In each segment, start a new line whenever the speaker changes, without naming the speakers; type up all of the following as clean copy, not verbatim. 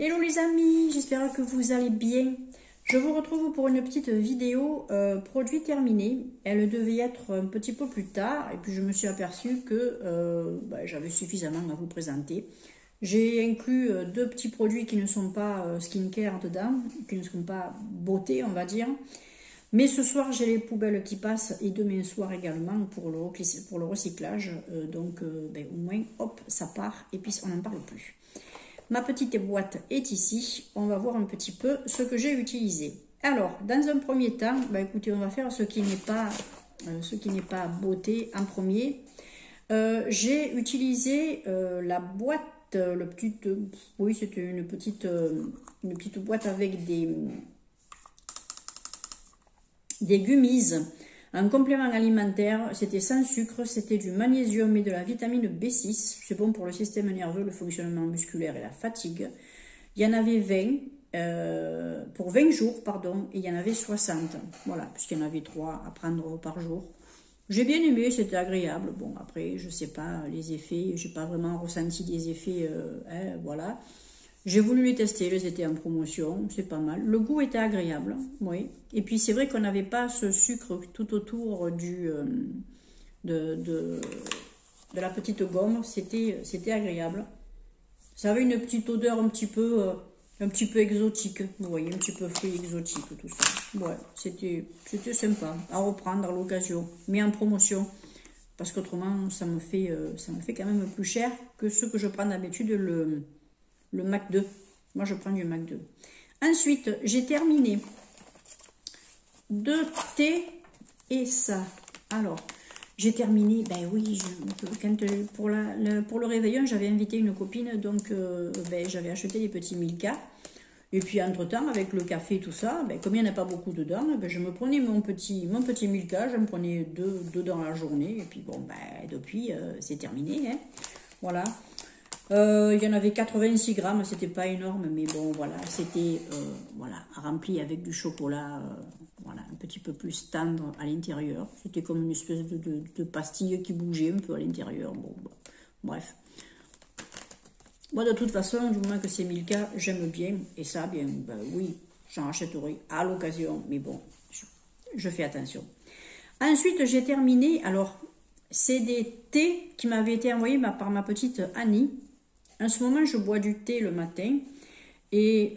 Hello les amis, j'espère que vous allez bien. Je vous retrouve pour une petite vidéo produit terminé. Elle devait être un petit peu plus tard et puis je me suis aperçue que j'avais suffisamment à vous présenter. J'ai inclus deux petits produits qui ne sont pas skincare dedans, qui ne sont pas beauté on va dire. Mais ce soir j'ai les poubelles qui passent et demain soir également pour le recyclage. Au moins hop ça part et puis on n'en parle plus. Ma petite boîte est ici. On va voir un petit peu ce que j'ai utilisé. Alors, dans un premier temps, écoutez, on va faire ce qui n'est pas beauté en premier. J'ai utilisé la boîte, oui, c'était une petite boîte avec des gummies. Un complément alimentaire, c'était sans sucre, c'était du magnésium et de la vitamine B6. C'est bon pour le système nerveux, le fonctionnement musculaire et la fatigue. Il y en avait 20, pour 20 jours, pardon, et il y en avait 60. Voilà, puisqu'il y en avait 3 à prendre par jour. J'ai bien aimé, c'était agréable. Bon, après, je sais pas, les effets, j'ai pas vraiment ressenti des effets, voilà. J'ai voulu les tester, elles étaient en promotion, c'est pas mal. Le goût était agréable, oui. Et puis c'est vrai qu'on n'avait pas ce sucre tout autour de la petite gomme, c'était agréable. Ça avait une petite odeur un petit peu exotique, vous voyez, un petit peu fruit exotique, tout ça. Ouais, c'était sympa à reprendre à l'occasion, mais en promotion. Parce qu'autrement, ça me fait quand même plus cher que ce que je prends d'habitude, le Mac 2. Moi, je prends du Mac 2. Ensuite, j'ai terminé 2 thés et ça. Alors, j'ai terminé, pour le réveillon, j'avais invité une copine, donc j'avais acheté des petits Milka. Et puis, entre-temps, avec le café et tout ça, comme il n'y en a pas beaucoup dedans, je me prenais mon petit Milka, je me prenais deux dans la journée. Et puis, depuis, c'est terminé. Hein. Voilà. Il y en avait 86 grammes, c'était pas énorme, mais bon, voilà, c'était rempli avec du chocolat, un petit peu plus tendre à l'intérieur. C'était comme une espèce de pastille qui bougeait un peu à l'intérieur. Bon, bref. Moi, de toute façon, du moment que c'est Milka, j'aime bien, et ça, oui, j'en achèterai à l'occasion, mais bon, je fais attention. Ensuite, j'ai terminé, alors, c'est des thés qui m'avaient été envoyés par ma petite Annie. En ce moment, je bois du thé le matin et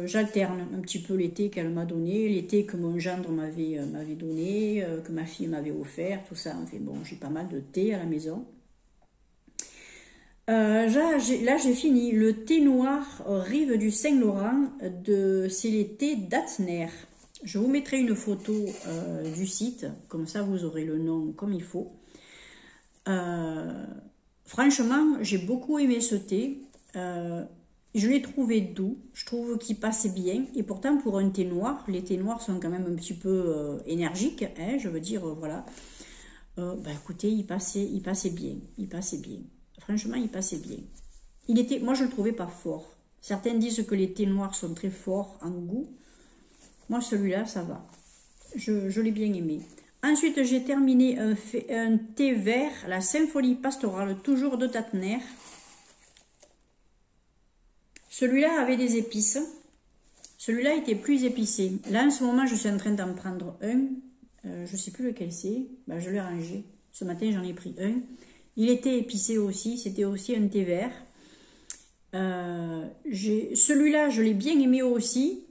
j'alterne un petit peu les thés qu'elle m'a donné, les thés que mon gendre m'avait donné, que ma fille m'avait offert, tout ça. Enfin bon, j'ai pas mal de thé à la maison. Là, j'ai fini le thé noir Rive du Saint-Laurent, c'est les thés d'Atner. Je vous mettrai une photo du site, comme ça vous aurez le nom comme il faut. Franchement, j'ai beaucoup aimé ce thé. Je l'ai trouvé doux. Je trouve qu'il passait bien. Et pourtant, pour un thé noir, les thés noirs sont quand même un petit peu énergiques. Hein, je veux dire, voilà. Écoutez, il passait bien. Il passait bien. Franchement, il passait bien. Moi, je le trouvais pas fort. Certains disent que les thés noirs sont très forts en goût. Moi, celui-là, ça va. Je l'ai bien aimé. Ensuite, j'ai terminé un thé vert, la Symphonie Pastorale, toujours de Tatner. Celui-là avait des épices. Celui-là était plus épicé. Là, en ce moment, je suis en train d'en prendre un. Je ne sais plus lequel c'est. Je l'ai rangé. Ce matin, j'en ai pris un. Il était épicé aussi. C'était aussi un thé vert. Celui-là, je l'ai bien aimé aussi.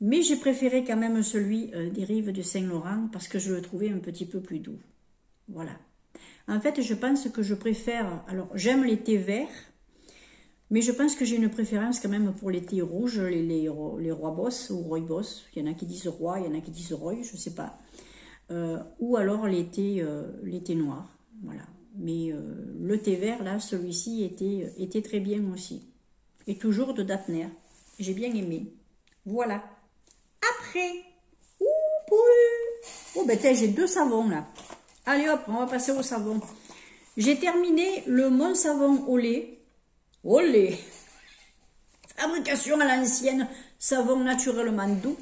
Mais j'ai préféré quand même celui des Rives du Saint-Laurent parce que je le trouvais un petit peu plus doux. Voilà. En fait, je pense que je préfère... Alors, j'aime les thés verts, mais je pense que j'ai une préférence quand même pour les thés rouges, les rooibos ou rooibos. Il y en a qui disent roi, il y en a qui disent roy, je ne sais pas. Ou alors les thés noirs. Voilà. Mais le thé vert, là, celui-ci était très bien aussi. Et toujours de Datner. J'ai bien aimé. Voilà. Après, j'ai 2 savons là. Allez hop, on va passer au savon. J'ai terminé le Mon Savon au lait. Au lait. Fabrication à l'ancienne, savon naturellement doux.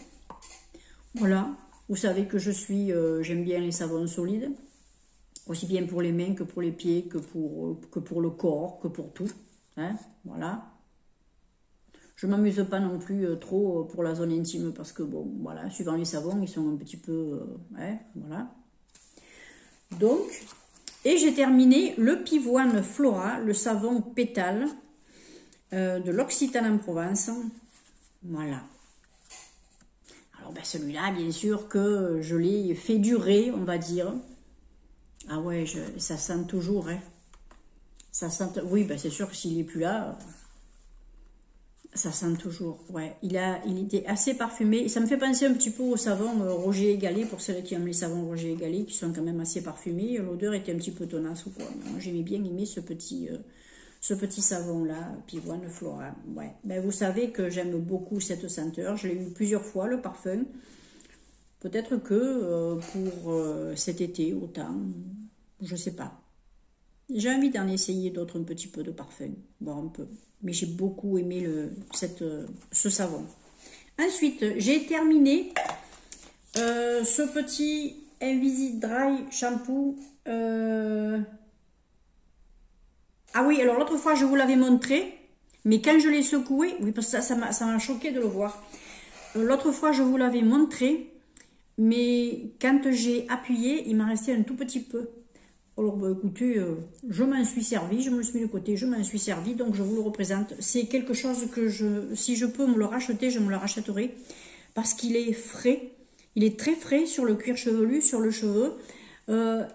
Voilà, vous savez que j'aime bien les savons solides. Aussi bien pour les mains que pour les pieds, que pour le corps, que pour tout. Hein, voilà. je m'amuse pas non plus trop pour la zone intime parce que bon, voilà, suivant les savons, ils sont un petit peu, ouais, voilà. Donc, et j'ai terminé le Pivoine Flora, le savon pétale de l'Occitane en Provence. Voilà. Alors, ben, celui-là, bien sûr que je l'ai fait durer, on va dire. Ah ouais, ça sent toujours, hein. Ça sent, oui, ben c'est sûr que s'il n'est plus là, ça sent toujours. Ouais, il était assez parfumé. Ça me fait penser un petit peu au savon Roger et Gallet, pour celles qui aiment les savons Roger et Gallet, qui sont quand même assez parfumés. L'odeur était un petit peu tenace ou quoi. Moi, j'aimais bien aimer ce petit savon-là, Pivoine Flora. Ouais. Ben, vous savez que j'aime beaucoup cette senteur. Je l'ai eu plusieurs fois, le parfum. Peut-être que pour cet été, autant, je sais pas. J'ai envie d'en essayer d'autres un petit peu de parfum, bon un peu. Mais j'ai beaucoup aimé ce savon. Ensuite, j'ai terminé ce petit Invisit Dry Shampoo. Ah oui, alors l'autre fois, je vous l'avais montré. Mais quand je l'ai secoué, oui, parce que ça m'a choqué de le voir. L'autre fois, je vous l'avais montré. Mais quand j'ai appuyé, il m'a resté un tout petit peu. Alors, bah, écoutez, je m'en suis servi, je me le suis mis de côté, je m'en suis servi, donc je vous le représente. C'est quelque chose que si je peux me le racheter, je me le rachèterai, parce qu'il est frais, il est très frais sur le cuir chevelu, sur le cheveu. Moi,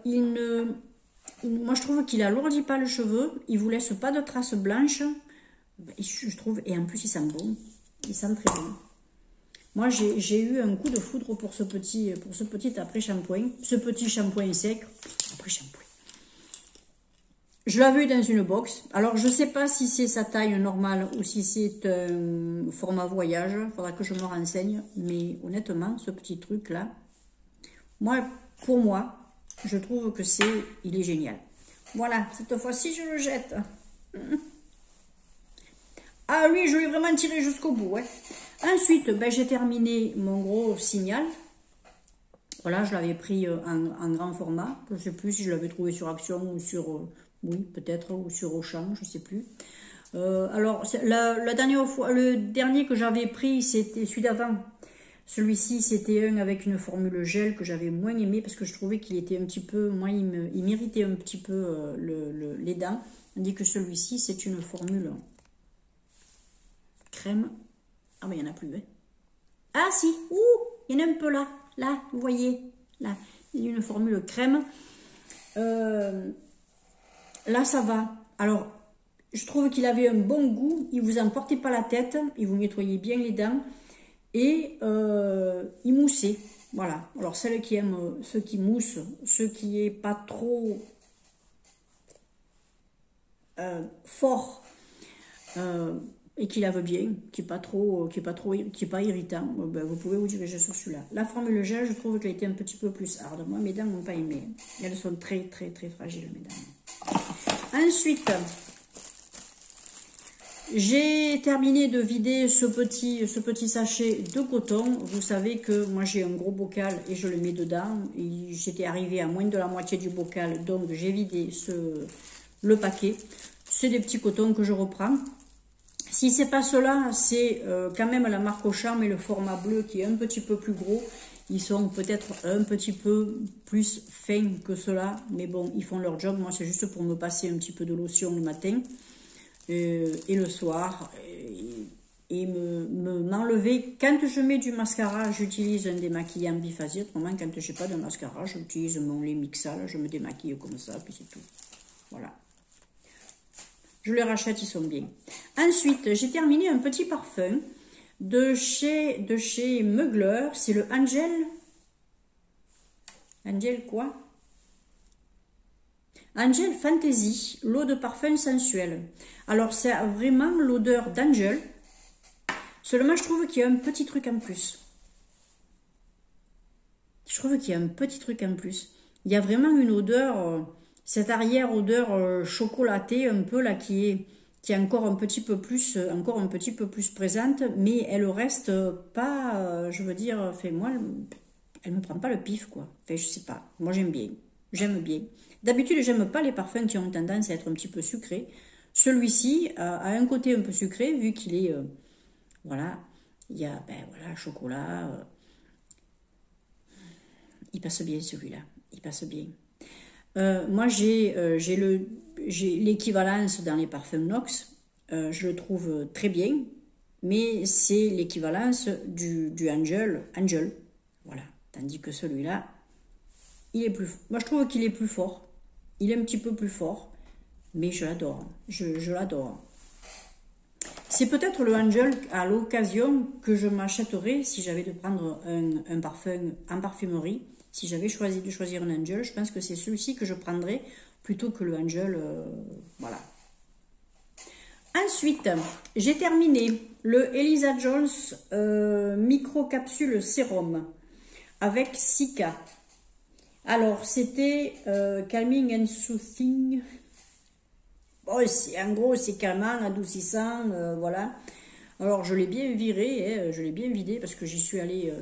je trouve qu'il alourdit pas le cheveu, il vous laisse pas de traces blanches, je trouve, et en plus, il sent bon, il sent très bon. Moi, j'ai eu un coup de foudre pour ce petit après-shampoing, ce petit shampoing sec, après-shampoing. Je l'avais eu dans une box. Alors, je ne sais pas si c'est sa taille normale ou si c'est un format voyage. Il faudra que je me renseigne. Mais honnêtement, ce petit truc-là, pour moi, je trouve que il est génial. Voilà, cette fois-ci, je le jette. Ah oui, je l'ai vraiment tiré jusqu'au bout. Ouais. Ensuite, ben, j'ai terminé mon gros signal. Voilà, je l'avais pris en grand format. Je ne sais plus si je l'avais trouvé sur Action ou sur... oui, peut-être, ou sur Auchan, je ne sais plus. Alors, la dernière fois, le dernier que j'avais pris, c'était celui d'avant. Celui-ci, c'était un avec une formule gel que j'avais moins aimé parce que je trouvais qu'il était un petit peu... Moi, il m'irritait un petit peu les dents. Tandis que celui-ci, c'est une formule crème. Ah, mais il n'y en a plus, hein. Ah, si, ouh, il y en a un peu là. Là, vous voyez, là, il y a une formule crème. Là, ça va. Alors, je trouve qu'il avait un bon goût. Il vous emportait pas la tête. Il vous nettoyait bien les dents. Et il moussait. Voilà. Alors, celles qui aiment ceux qui moussent, ceux qui est pas trop fort et qui lave bien, qui est pas irritant, ben, vous pouvez vous diriger sur celui-là. La formule gel, je trouve qu'elle était un petit peu plus hard. Moi, mes dents n'ont pas aimé. Elles sont très, très, très fragiles, mes dents. Ensuite, j'ai terminé de vider ce petit sachet de coton. Vous savez que moi, j'ai un gros bocal et je le mets dedans. J'étais arrivée à moins de la moitié du bocal, donc j'ai vidé le paquet. C'est des petits cotons que je reprends. Si c'est pas cela, c'est quand même la marque Auchan, mais le format bleu qui est un petit peu plus gros. Ils sont peut-être un petit peu plus fins que cela, mais bon, ils font leur job. Moi, c'est juste pour me passer un petit peu de lotion le matin et le soir. Et m'enlever. Quand je mets du mascara, j'utilise un démaquillant biphasique. Autrement, quand je n'ai pas de mascara, j'utilise mon lait Mixal. Je me démaquille comme ça, puis c'est tout. Voilà. Je les rachète, ils sont bien. Ensuite, j'ai terminé un petit parfum de chez Mugler. C'est le Angel. Angel quoi? Angel Fantasy, l'eau de parfum sensuel. Alors, c'est vraiment l'odeur d'Angel. Seulement, je trouve qu'il y a un petit truc en plus. Je trouve qu'il y a un petit truc en plus. Il y a vraiment une odeur... cette arrière-odeur chocolatée un peu là qui est encore un petit peu plus présente, mais elle reste pas, je veux dire, fait moi, elle me prend pas le pif quoi. Enfin, je sais pas. Moi j'aime bien. D'habitude j'aime pas les parfums qui ont tendance à être un petit peu sucrés. Celui-ci a un côté un peu sucré vu qu'il est Voilà. Il y a, ben voilà, chocolat. Il passe bien celui-là. Il passe bien. Moi, j'ai l'équivalence dans les parfums Nox. Je le trouve très bien. Mais c'est l'équivalence du Angel. Voilà. Tandis que celui-là, il est plus... Moi, je trouve qu'il est plus fort. Il est un petit peu plus fort. Mais je l'adore. Je l'adore. C'est peut-être le Angel à l'occasion que je m'achèterais si j'avais de prendre un parfum en parfumerie. Si j'avais choisi de choisir un Angel, je pense que c'est celui-ci que je prendrais plutôt que le Angel. Voilà. Ensuite, j'ai terminé le Elisa Jones micro capsule sérum avec Cica. Alors, c'était Calming and Soothing. Oh, en gros, c'est calmant, adoucissant, voilà. Alors, je l'ai bien viré, hein, je l'ai bien vidé parce que j'y suis allée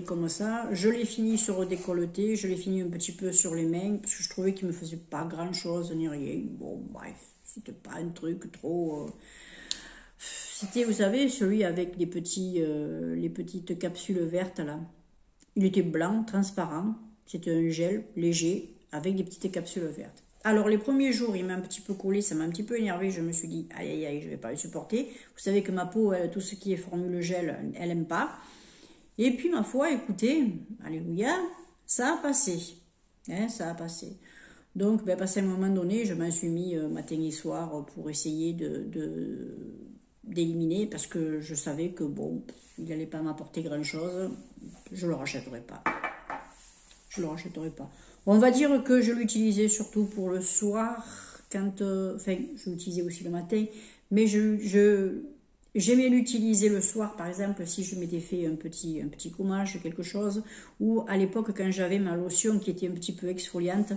comme ça. Je l'ai fini sur le décolleté, je l'ai fini un petit peu sur les mains parce que je trouvais qu'il me faisait pas grand chose ni rien. Bon, bref, c'était pas un truc trop. C'était, vous savez, celui avec les petites capsules vertes là. Il était blanc, transparent. C'était un gel léger avec des petites capsules vertes. Alors, les premiers jours, il m'a un petit peu collé, ça m'a un petit peu énervé. Je me suis dit, aïe, aïe, aïe, je ne vais pas le supporter. Vous savez que ma peau, tout ce qui est formule gel, elle n'aime pas. Et puis, ma foi, écoutez, alléluia, ça a passé. Hein, ça a passé. Donc, ben, passé un moment donné, je m'en suis mis matin et soir pour essayer d'éliminer parce que je savais que, bon, il n'allait pas m'apporter grand-chose. Je ne le rachèterai pas. Je ne le rachèterai pas. On va dire que je l'utilisais surtout pour le soir, quand, enfin, je l'utilisais aussi le matin, mais j'aimais l'utiliser le soir, par exemple, si je m'étais fait un petit gommage, quelque chose, ou à l'époque, quand j'avais ma lotion qui était un petit peu exfoliante,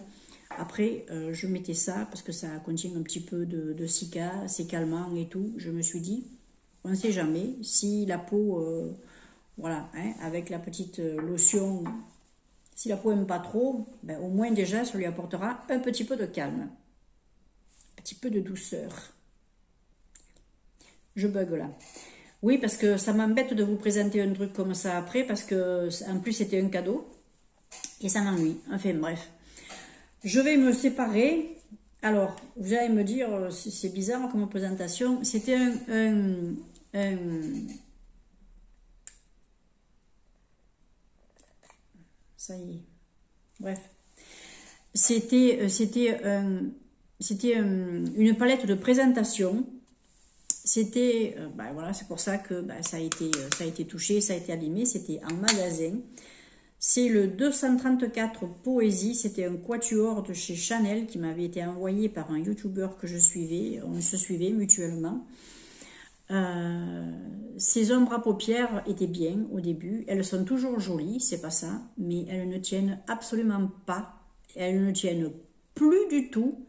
après, je mettais ça, parce que ça contient un petit peu de cica, c'est calmant et tout, je me suis dit, on ne sait jamais, si la peau, voilà, hein, avec la petite lotion... Si la peau n'aime pas trop, ben au moins déjà, ça lui apportera un petit peu de calme. Un petit peu de douceur. Je bug là. Oui, parce que ça m'embête de vous présenter un truc comme ça après, parce que en plus c'était un cadeau. Et ça m'ennuie. Enfin bref. Je vais me séparer. Alors, vous allez me dire, c'est bizarre comme présentation. C'était ça y est. Bref. C'était une palette de présentation. C'était, ben voilà, c'est pour ça que ben, ça a été touché, ça a été abîmé. C'était en magasin. C'est le 234 Poésie. C'était un quatuor de chez Chanel qui m'avait été envoyé par un YouTuber que je suivais. On se suivait mutuellement. Ces ombres à paupières étaient bien au début. Elles sont toujours jolies, c'est pas ça. Mais elles ne tiennent absolument pas. Elles ne tiennent plus du tout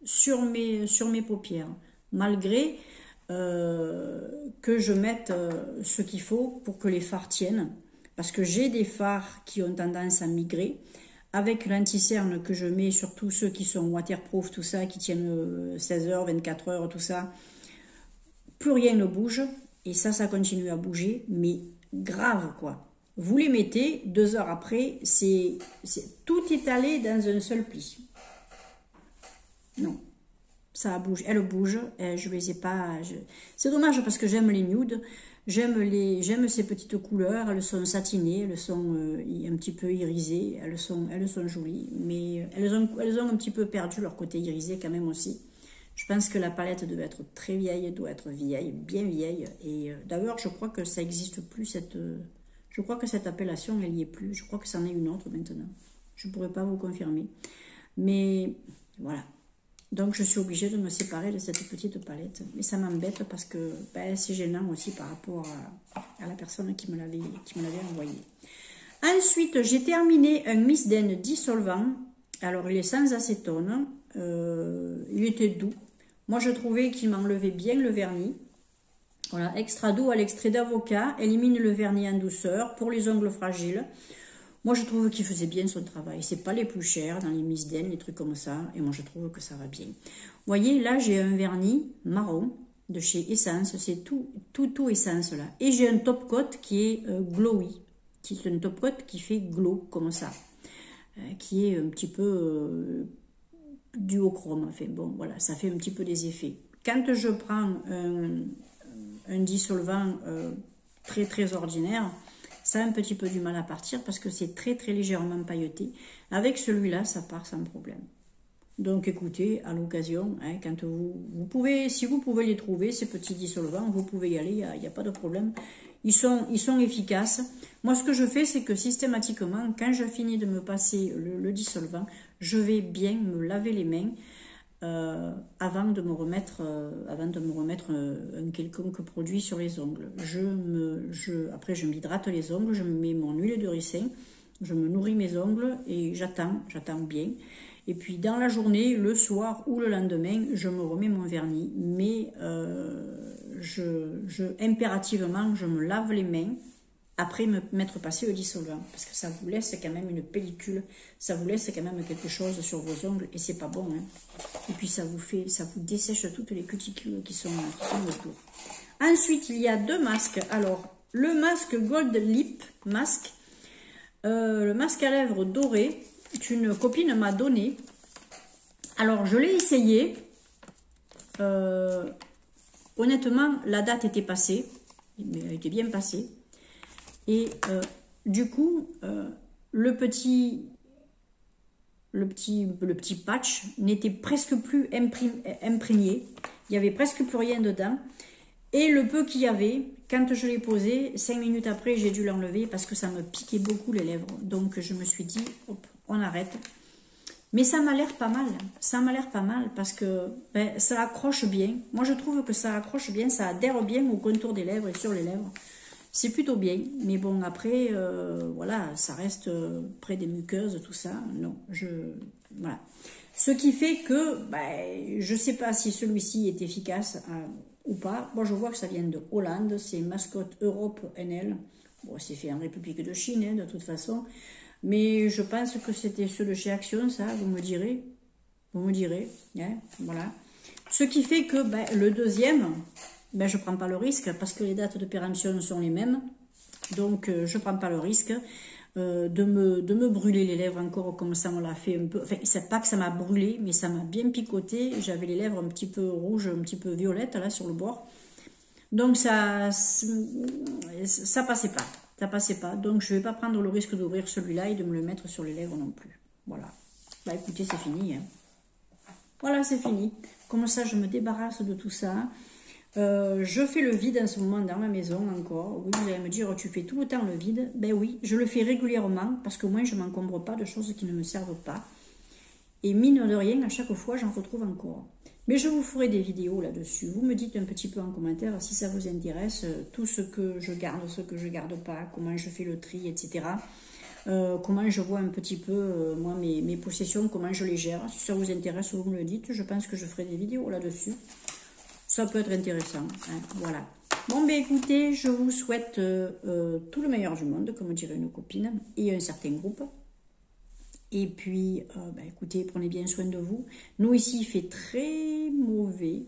sur mes paupières. Malgré que je mette ce qu'il faut pour que les fards tiennent. Parce que j'ai des fards qui ont tendance à migrer. Avec l'anti-cerne que je mets sur tous ceux qui sont waterproof, tout ça, qui tiennent 16 heures, 24 heures, tout ça. Plus rien ne bouge. Et ça continue à bouger. Mais grave, quoi. Vous les mettez, 2 heures après, tout est allé dans un seul pli. Non. Ça bouge, elle bouge, je les ai pas... C'est dommage parce que j'aime les nudes, j'aime ces petites couleurs, elles sont satinées, elles sont un petit peu irisées, elles sont jolies, mais elles ont un petit peu perdu leur côté irisé quand même aussi. Je pense que la palette devait être très vieille, doit être vieille, bien vieille, et d'ailleurs je crois que ça n'existe plus, je crois que cette appellation elle n'y est plus, je crois que c'en est une autre maintenant, je ne pourrais pas vous confirmer, mais voilà. Donc, je suis obligée de me séparer de cette petite palette. Mais ça m'embête parce que ben, c'est gênant aussi par rapport à la personne qui me l'avait envoyé. Ensuite, j'ai terminé un Miss Den dissolvant. Alors, il est sans acétone. Il était doux. Moi, je trouvais qu'il m'enlevait bien le vernis. Voilà, extra doux à l'extrait d'avocat. Élimine le vernis en douceur pour les ongles fragiles. Moi, je trouve qu'il faisait bien son travail. C'est pas les plus chers dans les Miss Den, les trucs comme ça. Et moi, je trouve que ça va bien. Vous voyez, là, j'ai un vernis marron de chez Essence, c'est tout Essence là. Et j'ai un top coat qui est glowy, qui est un top coat qui fait glow comme ça, qui est un petit peu duochrome. Enfin bon, voilà, ça fait un petit peu des effets. Quand je prends un dissolvant très très ordinaire, ça a un petit peu du mal à partir parce que c'est très très légèrement pailleté. Avec celui-là, ça part sans problème. Donc écoutez, à l'occasion, hein, quand vous pouvez, si vous pouvez les trouver, ces petits dissolvants, vous pouvez y aller, il n'y a pas de problème. Ils sont efficaces. Moi, ce que je fais, c'est que systématiquement, quand je finis de me passer le dissolvant, je vais bien me laver les mains avant de me remettre un quelconque produit sur les ongles. Après, je m'hydrate les ongles, je me mets mon huile de ricin, je me nourris mes ongles et j'attends bien. Et puis dans la journée, le soir ou le lendemain, je me remets mon vernis. Mais impérativement, je me lave les mains après m'être passé au dissolvant. Parce que ça vous laisse quand même une pellicule, ça vous laisse quand même quelque chose sur vos ongles et c'est pas bon. Hein. Et puis ça vous dessèche toutes les cuticules qui sont autour. Ensuite, il y a 2 masques. Alors, le masque Gold Lip Mask, le masque à lèvres doré, qu'une copine m'a donné. Alors, je l'ai essayé. Honnêtement, la date était passée. Mais elle était bien passée. Et du coup, le petit patch n'était presque plus imprégné. Il n'y avait presque plus rien dedans. Et le peu qu'il y avait, quand je l'ai posé, 5 minutes après, j'ai dû l'enlever parce que ça me piquait beaucoup les lèvres. Donc, je me suis dit, hop, on arrête. Mais ça m'a l'air pas mal. Ça m'a l'air pas mal parce que ça accroche bien. Moi, je trouve que ça accroche bien, ça adhère bien au contour des lèvres et sur les lèvres. C'est plutôt bien. Mais bon, après, voilà, ça reste près des muqueuses, tout ça. Non, voilà. Ce qui fait que, je ne sais pas si celui-ci est efficace ou pas. Moi, je vois que ça vient de Hollande. C'est Mascotte Europe NL. Bon, c'est fait en République de Chine, hein, de toute façon. Mais je pense que c'était ceux de chez Action, ça, vous me direz. Vous me direz, hein, voilà. Ce qui fait que le deuxième, je ne prends pas le risque parce que les dates de péremption sont les mêmes. Donc, je ne prends pas le risque de me brûler les lèvres encore comme ça, on l'a fait un peu. Enfin, c'est pas que ça m'a brûlé, mais ça m'a bien picoté. J'avais les lèvres un petit peu rouges, un petit peu violettes, là, sur le bord. Donc, ça passait pas. Ça passait pas. Donc, je ne vais pas prendre le risque d'ouvrir celui-là et de me le mettre sur les lèvres non plus. Voilà. Écoutez, c'est fini. Hein. Voilà, c'est fini. Comme ça, je me débarrasse de tout ça. Je fais le vide en ce moment dans ma maison encore. Oui, vous allez me dire, tu fais tout le temps le vide. Ben oui, je le fais régulièrement parce que moi, je ne m'encombre pas de choses qui ne me servent pas. Et mine de rien, à chaque fois, j'en retrouve encore. Mais je vous ferai des vidéos là-dessus. Vous me dites un petit peu en commentaire si ça vous intéresse, tout ce que je garde, ce que je garde pas, comment je fais le tri, etc. Comment je vois un petit peu, moi, mes possessions, comment je les gère. Si ça vous intéresse, vous me le dites. Je pense que je ferai des vidéos là-dessus. Ça peut être intéressant. Hein, voilà. Bon, écoutez, je vous souhaite tout le meilleur du monde, comme dirait une copine, et un certain groupe. Et puis, écoutez, prenez bien soin de vous. Nous, ici, il fait très mauvais.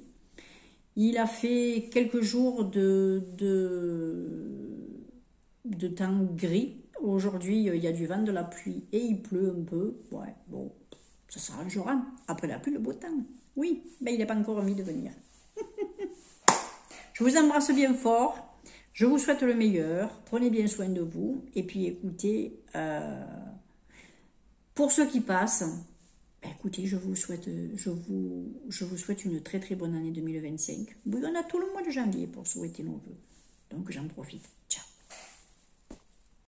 Il a fait quelques jours de temps gris. Aujourd'hui, il y a du vent, de la pluie et il pleut un peu. Ouais, bon, ça s'arrangera. Après la pluie, le beau temps. Oui, il n'est pas encore mis de venir. Je vous embrasse bien fort. Je vous souhaite le meilleur. Prenez bien soin de vous. Et puis, écoutez... Pour ceux qui passent, écoutez, je vous souhaite une très très bonne année 2025. Oui, on a tout le mois de janvier pour souhaiter nos vœux. Donc j'en profite. Ciao.